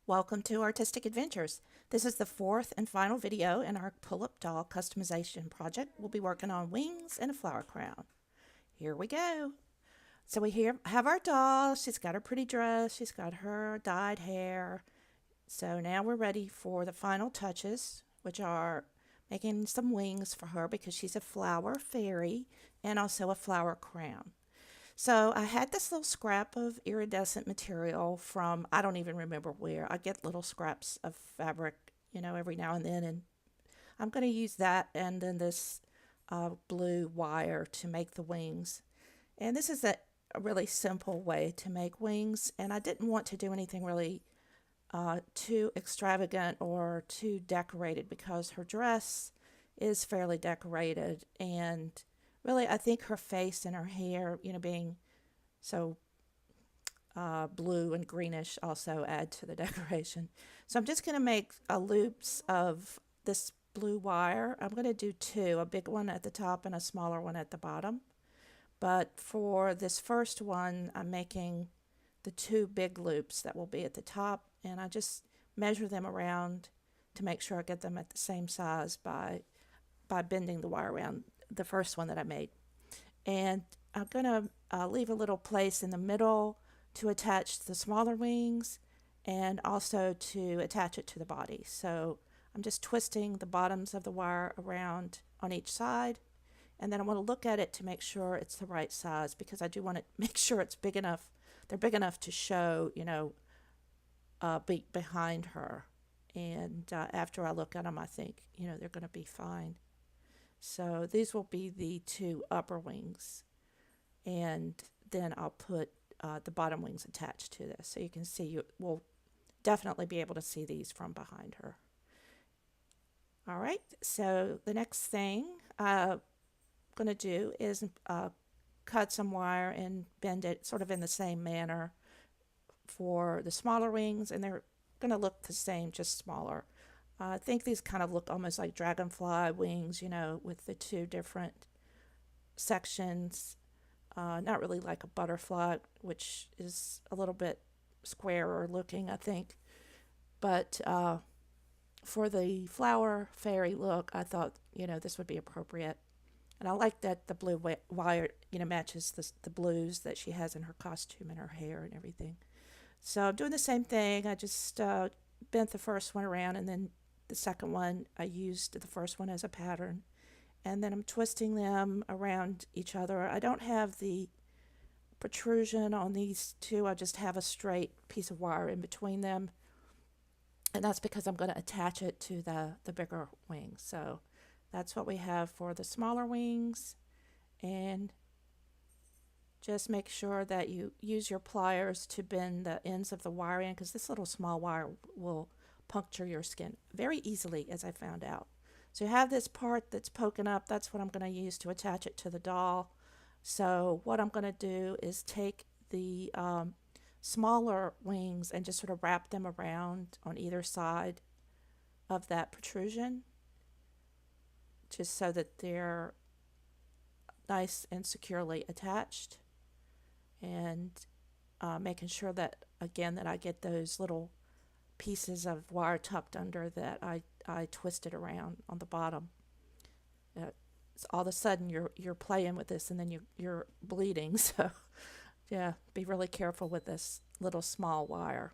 Welcome to Artistic Adventures. This is the fourth and final video in our Pullip doll customization project. We'll be working on wings and a flower crown. Here we go. So we here have our doll. She's got her pretty dress. She's got her dyed hair. So now we're ready for the final touches, which are making some wings for her because she's a flower fairy and also a flower crown. So I had this little scrap of iridescent material from, I don't even remember where. I get little scraps of fabric, every now and then. And I'm going to use that and then this blue wire to make the wings. And this is a really simple way to make wings. And I didn't want to do anything really too extravagant or too decorated because her dress is fairly decorated. And really, I think her face and her hair, being so blue and greenish also add to the decoration. So I'm just going to make loops of this blue wire. I'm going to do two, a big one at the top and a smaller one at the bottom. But for this first one, I'm making the two big loops that will be at the top, and I just measure them around to make sure I get them at the same size by bending the wire around the first one that I made. And I'm going to leave a little place in the middle to attach the smaller wings and also to attach it to the body. So I'm just twisting the bottoms of the wire around on each side, and then I want to look at it to make sure it's the right size because I do want to make sure it's big enough. They're big enough to show, behind her. And after I look at them, I think, they're going to be fine. So these will be the two upper wings. And then I'll put the bottom wings attached to this. So you can see, you will definitely be able to see these from behind her. All right, so the next thing I'm going to do is cut some wire and bend it sort of in the same manner for the smaller wings, and they're going to look the same, just smaller. I think these kind of look almost like dragonfly wings, with the two different sections. Not really like a butterfly, which is a little bit squarer looking, I think. But for the flower fairy look, I thought, this would be appropriate. And I like that the blue wire, matches the blues that she has in her costume and her hair and everything. So I'm doing the same thing. I just bent the first one around, and then the second one, I used the first one as a pattern. And then I'm twisting them around each other. I don't have the protrusion on these two. I just have a straight piece of wire in between them. And that's because I'm going to attach it to the bigger wing. So that's what we have for the smaller wings. And just make sure that you use your pliers to bend the ends of the wire in because this little small wire will puncture your skin very easily, as I found out. So you have this part that's poking up. That's what I'm going to use to attach it to the doll. So what I'm going to do is take the smaller wings and just sort of wrap them around on either side of that protrusion, just so that they're nice and securely attached, and making sure that, again, that I get those little pieces of wire tucked under that I twisted around on the bottom. So all of a sudden you're playing with this and then you're bleeding. So yeah, be really careful with this little small wire.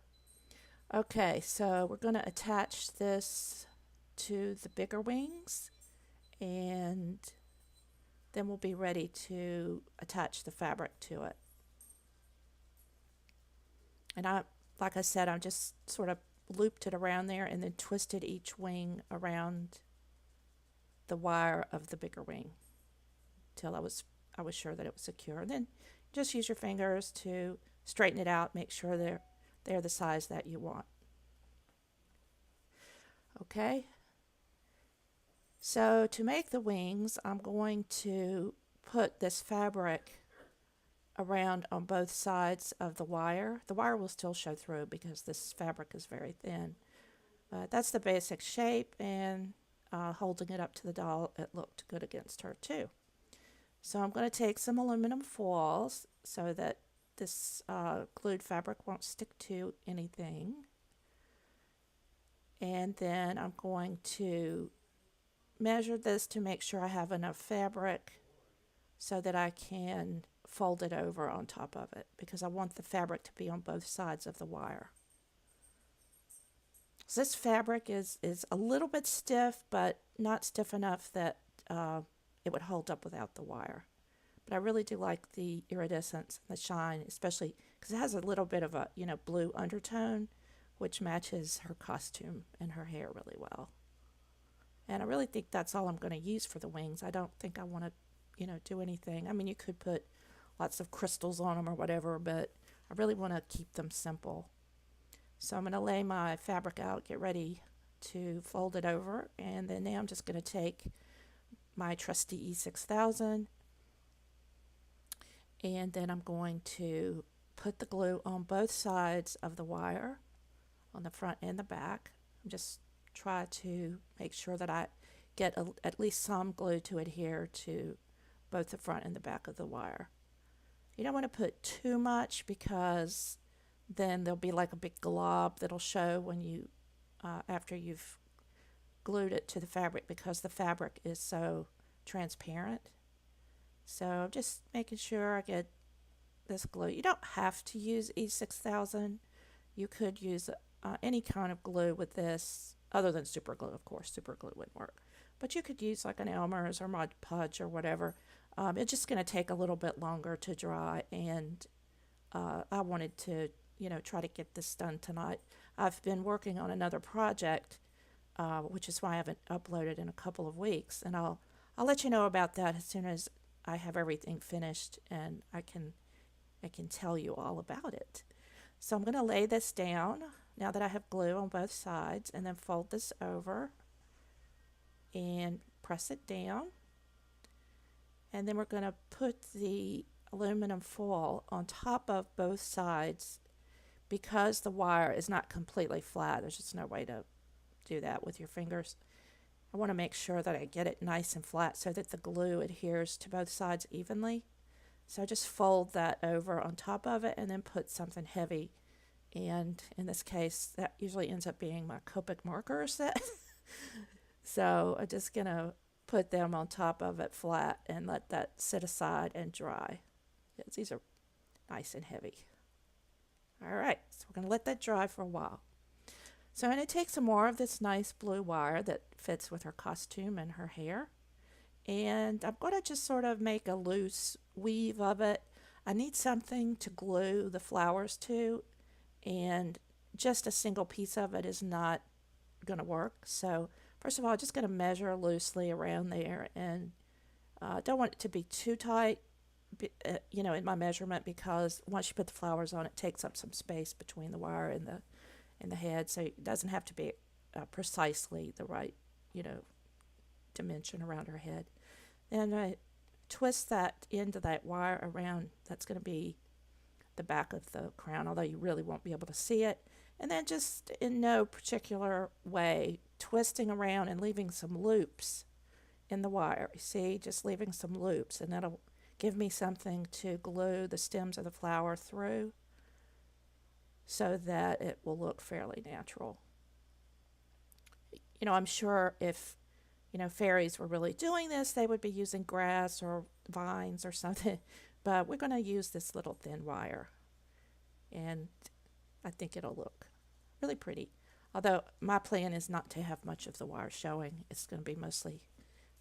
Okay, so we're going to attach this to the bigger wings, and then we'll be ready to attach the fabric to it. And like I said, I just sort of looped it around there and then twisted each wing around the wire of the bigger wing till I was sure that it was secure. And then just use your fingers to straighten it out, make sure they're the size that you want. Okay. So to make the wings, I'm going to put this fabric around on both sides of the wire. The wire will still show through because this fabric is very thin. But that's the basic shape, and holding it up to the doll, it looked good against her too. So I'm going to take some aluminum foils so that this glued fabric won't stick to anything. And then I'm going to measure this to make sure I have enough fabric so that I can fold it over on top of it, because I want the fabric to be on both sides of the wire. So this fabric is a little bit stiff, but not stiff enough that it would hold up without the wire. But I really do like the iridescence, the shine, especially because it has a little bit of a, blue undertone, which matches her costume and her hair really well. And I really think that's all I'm going to use for the wings. I don't think I want to, do anything. I mean, you could put lots of crystals on them or whatever, but I really want to keep them simple. So I'm going to lay my fabric out, get ready to fold it over, and then now I'm just going to take my trusty E6000, and then I'm going to put the glue on both sides of the wire, on the front and the back. I'm just try to make sure that I get at least some glue to adhere to both the front and the back of the wire. You don't want to put too much, because then there'll be like a big glob that'll show when you after you've glued it to the fabric, because the fabric is so transparent. So just making sure I get this glue. You don't have to use E6000. You could use any kind of glue with this, other than super glue, of course. Super glue wouldn't work. But you could use like an Elmer's or Mod Podge or whatever. It's just going to take a little bit longer to dry, and I wanted to, try to get this done tonight. I've been working on another project, which is why I haven't uploaded in a couple of weeks, and I'll let you know about that as soon as I have everything finished and I can tell you all about it. So I'm going to lay this down now that I have glue on both sides, and then fold this over and press it down. And then we're going to put the aluminum foil on top of both sides, because the wire is not completely flat. There's just no way to do that with your fingers. I want to make sure that I get it nice and flat so that the glue adheres to both sides evenly. So I just fold that over on top of it and then put something heavy. And in this case, that usually ends up being my Copic marker set. So I'm just going to put them on top of it flat and let that sit aside and dry. Yes, these are nice and heavy. All right, so we're going to let that dry for a while. So I'm going to take some more of this nice blue wire that fits with her costume and her hair. And I'm going to just sort of make a loose weave of it. I need something to glue the flowers to, and just a single piece of it is not going to work. So first of all, I'm just going to measure loosely around there, and don't want it to be too tight, in my measurement, because once you put the flowers on, it takes up some space between the wire and the head, so it doesn't have to be precisely the right, dimension around her head. And I twist that end of that wire around. That's going to be the back of the crown, although you really won't be able to see it. And then just in no particular way, twisting around and leaving some loops in the wire. You see, just leaving some loops, and that'll give me something to glue the stems of the flower through so that it will look fairly natural. I'm sure if fairies were really doing this, they would be using grass or vines or something, but we're going to use this little thin wire, and I think it'll look really pretty. Although my plan is not to have much of the wire showing. It's going to be mostly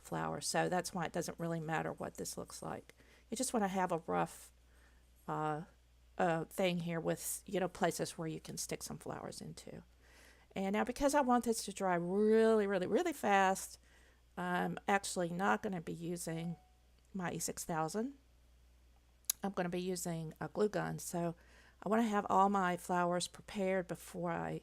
flowers, so that's why it doesn't really matter what this looks like. You just want to have a rough thing here with, places where you can stick some flowers into. And now, because I want this to dry really, really, really fast, I'm actually not going to be using my E6000. I'm going to be using a glue gun. So I want to have all my flowers prepared before I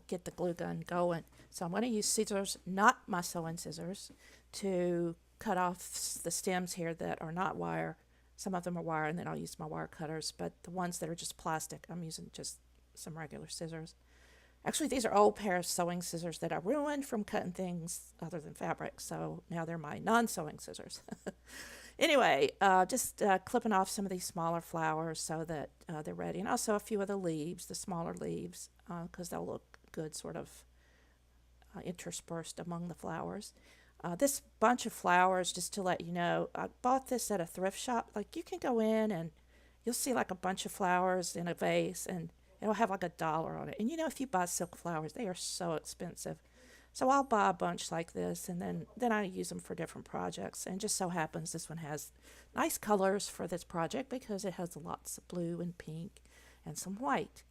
get the glue gun going. So I'm going to use scissors, not my sewing scissors, to cut off the stems here that are not wire. Some of them are wire, and then I'll use my wire cutters. But the ones that are just plastic, I'm using just some regular scissors. Actually, these are old pair of sewing scissors that I ruined from cutting things other than fabric, so now they're my non-sewing scissors. Anyway, just clipping off some of these smaller flowers so that they're ready, and also a few of the leaves, the smaller leaves, because they'll look good sort of interspersed among the flowers. This bunch of flowers, just to let you know, I bought this at a thrift shop. Like you can go in and you'll see like a bunch of flowers in a vase and it'll have like $1 on it. And if you buy silk flowers, they are so expensive. So I'll buy a bunch like this and then I use them for different projects. And just so happens this one has nice colors for this project because it has lots of blue and pink and some white.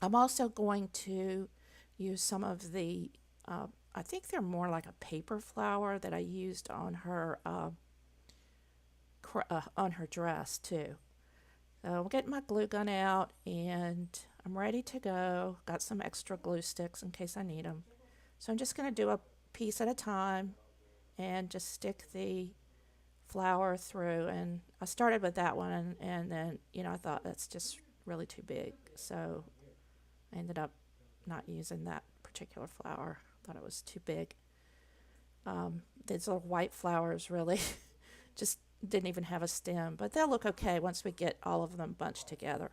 I'm also going to use some of the, I think they're more like a paper flower that I used on her dress too. So I'm getting my glue gun out and I'm ready to go. Got some extra glue sticks in case I need them. So I'm just going to do a piece at a time and just stick the flower through. And I started with that one and then, I thought that's just really too big. So I ended up not using that particular flower. Thought it was too big. These little white flowers really just didn't even have a stem, but they'll look okay once we get all of them bunched together.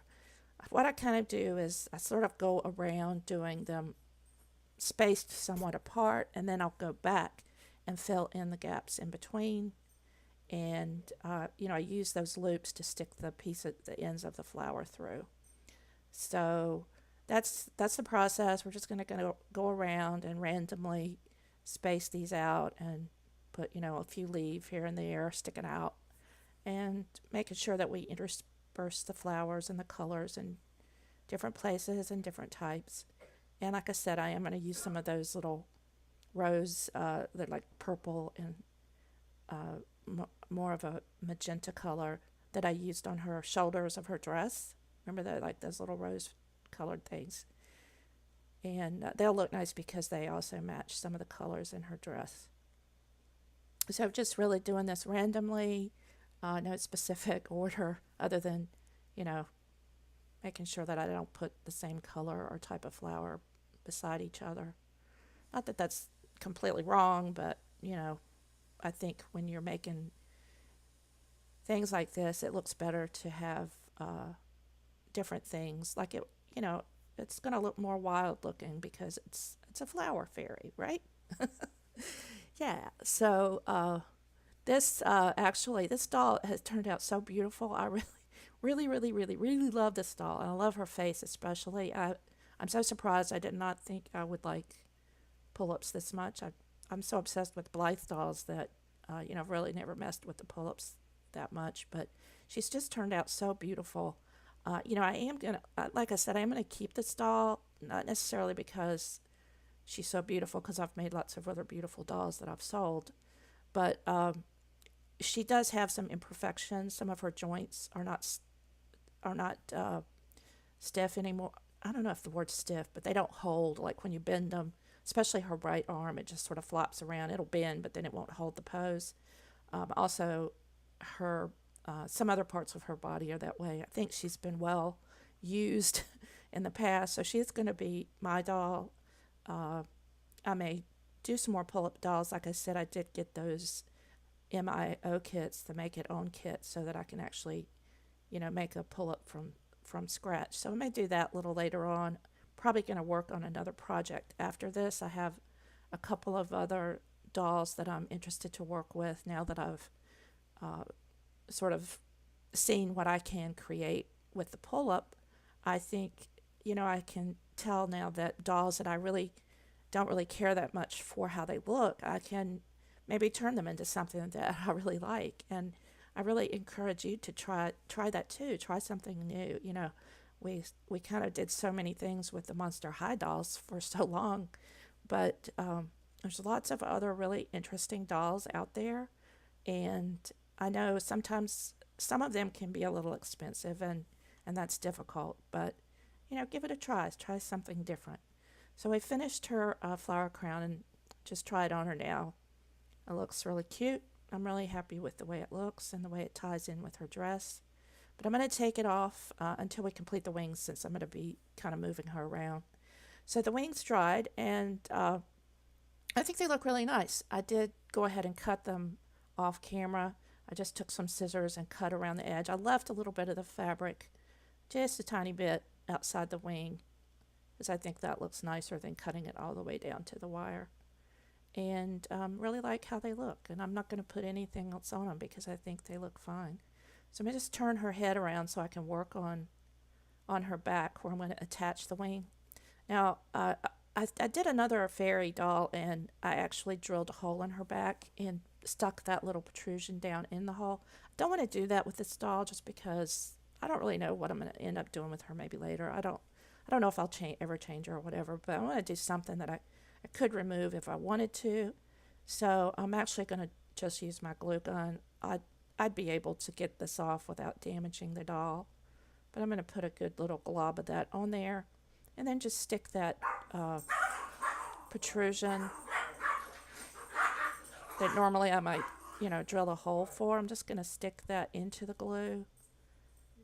What I kind of do is I sort of go around doing them spaced somewhat apart, and then I'll go back and fill in the gaps in between. And I use those loops to stick the ends of the flower through. So that's the process. We're just going to go around and randomly space these out and put a few leaves here and there sticking out, and making sure that we intersperse the flowers and the colors in different places and different types. And like I said, I am going to use some of those little rose, they're like purple and more of a magenta color that I used on her shoulders of her dress. Remember that, like those little rose colored things. And they'll look nice because they also match some of the colors in her dress. So just really doing this randomly, no specific order other than, making sure that I don't put the same color or type of flower beside each other. Not that that's completely wrong, but, I think when you're making things like this, it looks better to have different things. Like it's going to look more wild looking because it's a flower fairy, right? Yeah. So this doll has turned out so beautiful. I really, really, really, really love this doll, and I love her face especially. I'm so surprised. I did not think I would like Pullips this much. I'm so obsessed with Blythe dolls that I've really never messed with the Pullips that much. But she's just turned out so beautiful. I am gonna, like I said, I am gonna keep this doll, not necessarily because she's so beautiful, because I've made lots of other beautiful dolls that I've sold, but she does have some imperfections. Some of her joints are not stiff anymore. I don't know if the word's stiff, but they don't hold. Like when you bend them, especially her right arm, it just sort of flops around. It'll bend, but then it won't hold the pose. Also, her some other parts of her body are that way. I think she's been well used in the past, so she's going to be my doll. I may do some more pull-up dolls. Like I said, I did get those MIO kits, the make it own kit, so that I can actually, make a pull-up from scratch. So I may do that a little later on. Probably going to work on another project after this. I have a couple of other dolls that I'm interested to work with now that I've sort of seen what I can create with the pull-up. I think, I can tell now that dolls that I really don't really care that much for how they look, I can maybe turn them into something that I really like. And I really encourage you to try that too. Try something new. We kind of did so many things with the Monster High dolls for so long, but there's lots of other really interesting dolls out there, and I know sometimes some of them can be a little expensive, and that's difficult, but give it a try. Try something different. So I finished her flower crown and just tried on her now. It looks really cute. I'm really happy with the way it looks and the way it ties in with her dress. But I'm going to take it off until we complete the wings, since I'm going to be kind of moving her around. So the wings dried, and I think they look really nice. I did go ahead and cut them off camera. I just took some scissors and cut around the edge. I left a little bit of the fabric, just a tiny bit, outside the wing. because I think that looks nicer than cutting it all the way down to the wire. And really like how they look. And I'm not going to put anything else on them because I think they look fine. So I'm going to just turn her head around so I can work on her back where I'm going to attach the wing. Now, I did another fairy doll, and I actually drilled a hole in her back and stuck that little protrusion down in the hole. I don't want to do that with this doll just because I don't really know what I'm going to end up doing with her maybe later. I don't know if I'll ever change her or whatever, but I want to do something that I could remove if I wanted to. So I'm actually going to just use my glue gun. I'd be able to get this off without damaging the doll, but I'm going to put a good little glob of that on there and then just stick that protrusion that normally I might, drill a hole for. I'm just going to stick that into the glue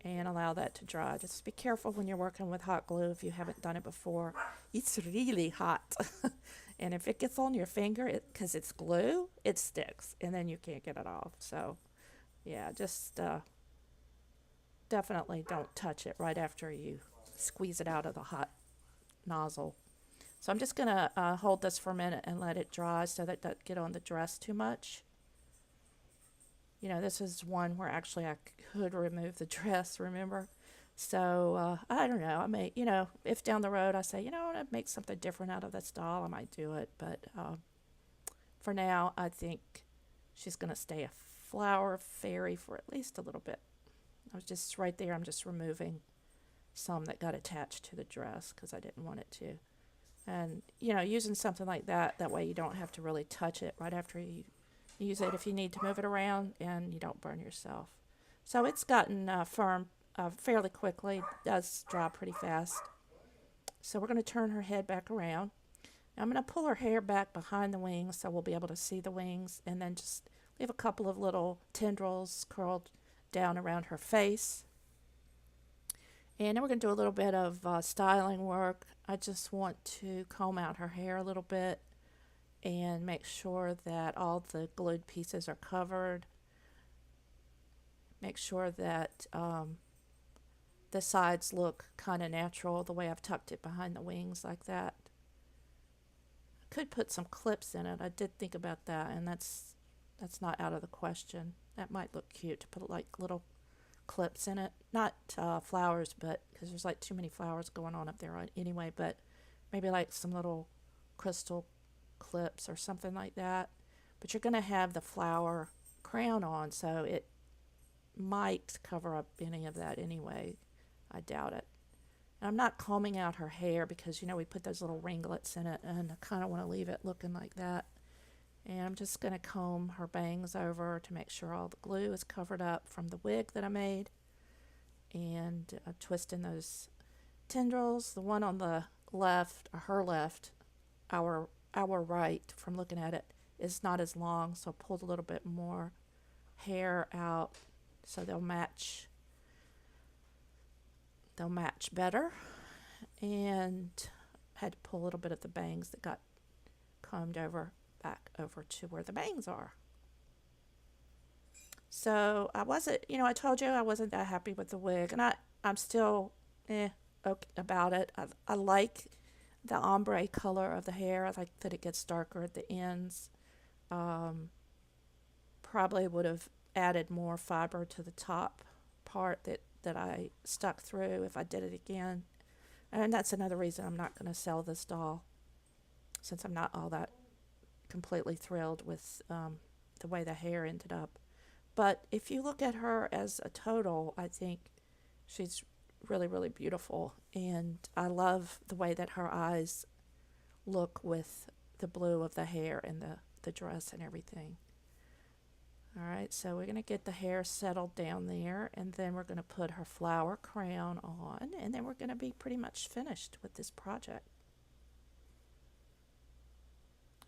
and allow that to dry. Just be careful when you're working with hot glue if you haven't done it before. It's really hot. And if it gets on your finger, because it's glue, it sticks and then you can't get it off. So yeah, just definitely don't touch it right after you squeeze it out of the hot nozzle. So I'm just going to hold this for a minute and let it dry so that it doesn't get on the dress too much. This is one where actually I could remove the dress, remember? So I don't know. I may, if down the road I say, I want to make something different out of this doll, I might do it. But for now, I think she's going to stay a flower fairy for at least a little bit. I was just right there. I'm just removing some that got attached to the dress because I didn't want it to. And, using something like that way you don't have to really touch it right after you use it if you need to move it around and you don't burn yourself. So it's gotten firm fairly quickly. It does dry pretty fast. So we're going to turn her head back around. Now I'm going to pull her hair back behind the wings so we'll be able to see the wings, and then just leave a couple of little tendrils curled down around her face. And then we're going to do a little bit of styling work. I just want to comb out her hair a little bit and make sure that all the glued pieces are covered. Make sure that the sides look kind of natural, the way I've tucked it behind the wings like that. I could put some clips in it. I did think about that, and that's not out of the question. That might look cute to put like little clips in it. Not flowers, but because there's like too many flowers going on up there anyway, but maybe like some little crystal clips or something like that. But you're going to have the flower crown on, so it might cover up any of that anyway. I doubt it. And I'm not combing out her hair because we put those little ringlets in it, and I kind of want to leave it looking like that. And I'm just going to comb her bangs over to make sure all the glue is covered up from the wig that I made, and twisting those tendrils. The one on the left, or her left, our right, from looking at it, is not as long, so I pulled a little bit more hair out so they'll match better. And had to pull a little bit of the bangs that got combed over back over to where the bangs are. So I wasn't, I told you I wasn't that happy with the wig, and I'm still okay about it. I like the ombre color of the hair. I like that it gets darker at the ends. Probably would have added more fiber to the top part that I stuck through if I did it again. And that's another reason I'm not going to sell this doll, since I'm not all that completely thrilled with the way the hair ended up. But if you look at her as a total, I think she's really, really beautiful. And I love the way that her eyes look with the blue of the hair and the dress and everything. All right, so we're going to get the hair settled down there, and then we're going to put her flower crown on, and then we're going to be pretty much finished with this project.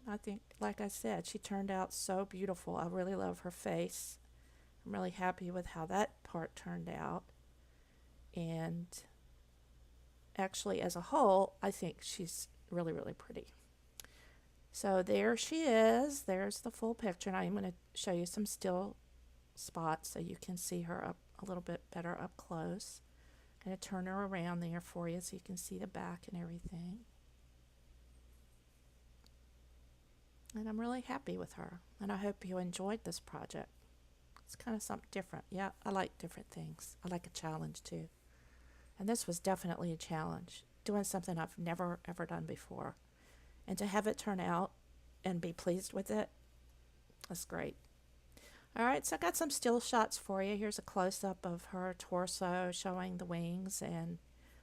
I think, like I said, she turned out so beautiful. I really love her face. I'm really happy with how that part turned out. And actually, as a whole, I think she's really, really pretty. So there she is. There's the full picture. And I'm going to show you some still spots so you can see her up a little bit better up close. I'm going to turn her around there for you so you can see the back and everything. And I'm really happy with her. And I hope you enjoyed this project. It's kind of something different. Yeah, I like different things. I like a challenge too. And this was definitely a challenge. Doing something I've never ever done before. And to have it turn out and be pleased with it, that's great. All right, so I got some still shots for you. Here's a close-up of her torso showing the wings and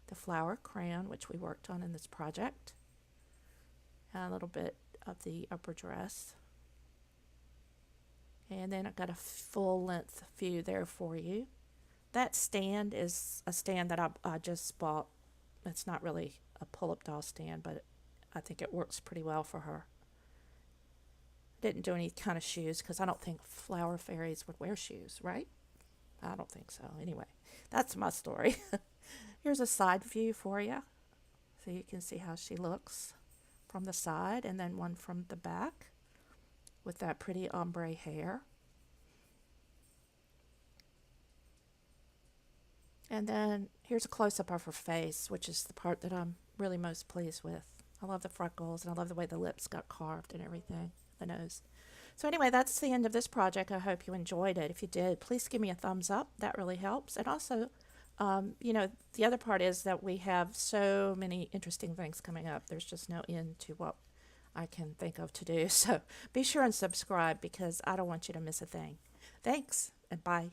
the flower crown, which we worked on in this project. And a little bit of the upper dress. And then I've got a full-length view there for you. That stand is a stand that I just bought. It's not really a pull-up doll stand, but I think it works pretty well for her. Didn't do any kind of shoes because I don't think flower fairies would wear shoes, right? I don't think so. Anyway, that's my story. Here's a side view for you so you can see how she looks from the side, and then one from the back with that pretty ombre hair. And then here's a close-up of her face, which is the part that I'm really most pleased with. I love the freckles, and I love the way the lips got carved and everything, the nose. So anyway, that's the end of this project. I hope you enjoyed it. If you did, please give me a thumbs up. That really helps. And also, the other part is that we have so many interesting things coming up. There's just no end to what I can think of to do. So be sure and subscribe because I don't want you to miss a thing. Thanks, and bye.